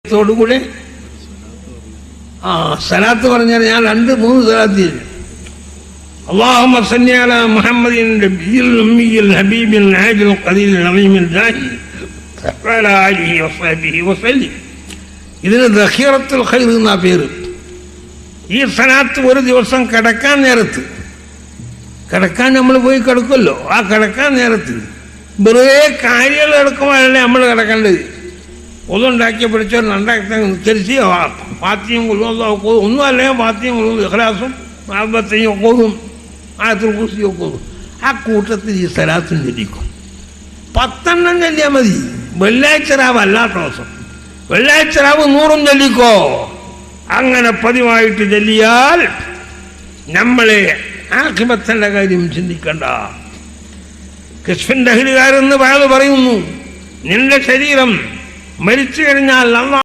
ോടുകൂടെ സലാത്ത് പറഞ്ഞാൽ ഞാൻ 2-3 സലാത്ത് ചെയ്തു. اللهم صل على محمد النبي الأمي الحبيب العاجل القليل العظيم الداعي وعلى آله وصحبه وسلم. ഇതിന് ദഖീറത്തുൽ ഖൈർ എന്നാ പേര്. ഈ സലാത്ത് ഒരു ദിവസം കിടക്കാൻ നേരത്ത്, കിടക്കാൻ നമ്മൾ പോയി കിടക്കുമല്ലോ, ആ കിടക്കാൻ നേരത്ത് വെറുതെ കാര്യങ്ങൾ എടുക്കുമ്പോഴല്ലേ നമ്മൾ കിടക്കേണ്ടത്. ഒന്നുണ്ടാക്കിയ പിടിച്ചോ 2 നിസ്കരിച്ച് ഫാത്തിഹയും ഖുൽഹുവല്ലാഹു ഒന്നും അല്ലെങ്കിൽ ഫാത്തിഹയും ഖുൽഹുവല്ലാഹു ഇഖ്ലാസും അബത്തയും കൊതും ആയത്തുൽ കുർസിയും കൊതും. ആ കൂട്ടത്തിൽ ഈ സലാത്തും ചൊല്ലിക്കും. 10 ചൊല്ലിയാൽ മതി. വെള്ളിയാഴ്ച രാവ് അല്ലാത്ത ദിവസം, വെള്ളിയാഴ്ച രാവ് 100 ചൊല്ലിക്കോ. അങ്ങനെ പതിവായിട്ട് ചൊല്ലിയാൽ നമ്മളെ ആഖിബത്തിന്റെ കാര്യം ചിന്തിക്കണ്ട. കശ്ഫിന്റെ അഹ്ലുകാരെന്ന് പറയുന്നു, നിന്റെ ശരീരം മരിച്ചു കഴിഞ്ഞാൽ